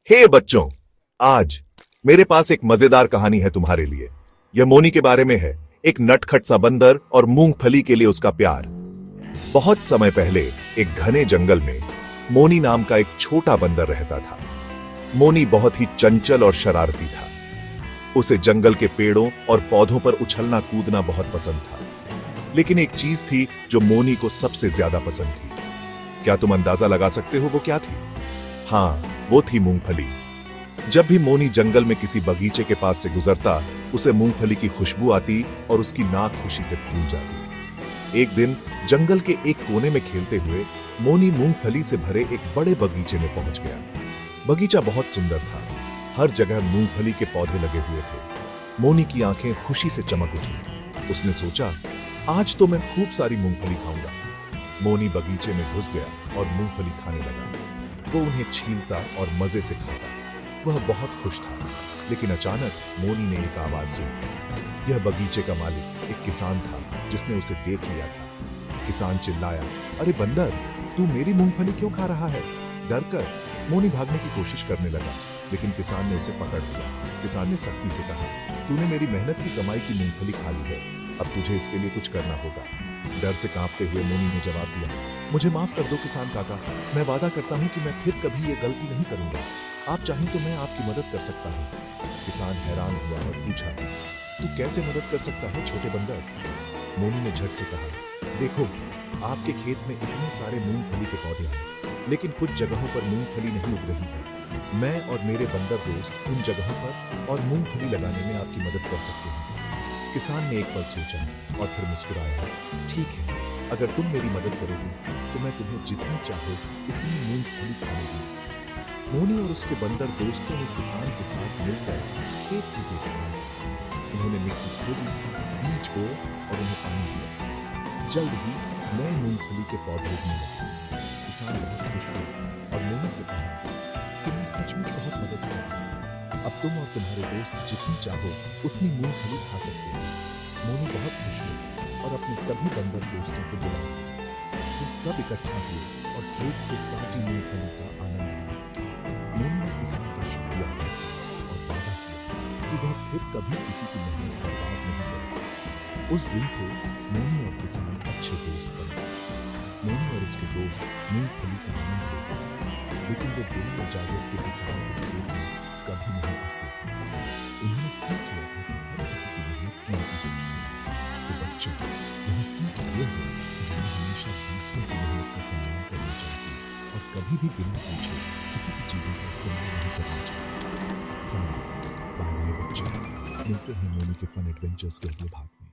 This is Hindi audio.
हे बच्चों, आज मेरे पास एक मजेदार कहानी है तुम्हारे लिए। यह मोनी के बारे में है, एक नटखट सा बंदर और मूंगफली के लिए उसका प्यार। बहुत समय पहले एक घने जंगल में मोनी नाम का एक छोटा बंदर रहता था। मोनी बहुत ही चंचल और शरारती था। उसे जंगल के पेड़ों और पौधों पर उछलना कूदना बहुत पसंद था। लेकिन एक चीज थी जो मोनी को सबसे ज्यादा पसंद थी। क्या तुम अंदाजा लगा सकते हो वो क्या थी? हाँ, वो थी मूंगफली। जब भी मोनी जंगल में किसी बगीचे के पास से गुजरता, उसे मूंगफली की खुशबू आती और उसकी नाक खुशी से फूल जाती। एक दिन जंगल के एक कोने में खेलते हुए मोनी मूंगफली से भरे एक बड़े बगीचे में पहुंच गया। बगीचा बहुत सुंदर था। हर जगह मूंगफली के पौधे लगे हुए थे। मोनी की आंखें खुशी से चमक उठी। उसने सोचा, आज तो मैं खूब सारी मूंगफली खाऊंगा। मोनी बगीचे में घुस गया और मूंगफली खाने लगा। वो उन्हें छीलता और मजे से खाता। वह बहुत खुश था। लेकिन अचानक मोनी ने एक आवाज सुनी। यह बगीचे का मालिक एक किसान था जिसने उसे देख लिया था। किसान चिल्लाया, अरे बंदर, तू मेरी मूंगफली क्यों खा रहा है? डरकर मोनी भागने की कोशिश करने लगा, लेकिन किसान ने उसे पकड़ लिया। किसान ने सख्ती से कहा, तूने मेरी मेहनत की कमाई की मूंगफली खा ली है। अब तुझे इसके लिए कुछ करना होगा। डर से कांपते हुए मोनी ने जवाब दिया, मुझे माफ कर दो किसान काका। मैं वादा करता हूँ कि मैं फिर कभी ये गलती नहीं करूंगा। आप चाहें तो मैं आपकी मदद कर सकता हूँ। किसान हैरान हुआ और पूछा, तू कैसे मदद कर सकता है छोटे बंदर? मोनी ने झट से कहा, देखो, आपके खेत में इतने सारे मूंगफली के पौधे हैं, लेकिन कुछ जगहों पर मूंगफली नहीं उग रही है। मैं और मेरे बंदर दोस्त उन जगहों पर और मूंगफली लगाने में आपकी मदद कर सकते हैं। किसान ने एक पल सोचा और फिर मुस्कुराया, ठीक है, अगर तुम मेरी मदद करोगे तो मैं तुम्हें जितनी चाहो उतनी मूंगफली खाने दूंगा। मोनी और उसके बंदर दोस्तों ने किसान के साथ मिलकर खेत की देखभाल की। उन्होंने मिट्टी खोदी, बीज बोए और उन्हें पानी दिया। जल्द ही नए मूंगफली के पौधे उगने लगे। किसान बहुत खुश हुए और मोनी से कहा, तुमने सचमुच बहुत मदद की। अब तुम और तुम्हारे दोस्त जितनी चाहो उतनी मूंगफली खा सकते हो। मोनी बहुत खुश हुई और अपने सभी बंदर दोस्तों को बुलाया। वे सब इकट्ठा हुए और खेत से ताजी मूंगफली का आनंद लिया। मोनी ने किसान का शुक्रिया किया और वादा किया कि वह फिर कभी किसी की मेहनत बर्बाद नहीं करेगा। उस दिन से मोनी और किसान अच्छे दोस्त बने। मोनी और उसके दोस्त मूंगफली का आनंद लेते थे, लेकिन वो बिना इजाजत के किसान के खेत में कभी नहीं घुसते थे। उन्होंने सीख लिया था कि हर किसी की मेहनत कीमती होती है। तो बच्चों, यह सीख ये है कि हमें हमेशा दूसरों की मेहनत का सम्मान करना चाहिए और कभी भी बिना पूछे किसी की चीजों का इस्तेमाल नहीं करना चाहिए। समाप्त। बाय बाय बच्चों, मिलते हैं मोनी के फन एडवेंचर्स के अगले भाग में।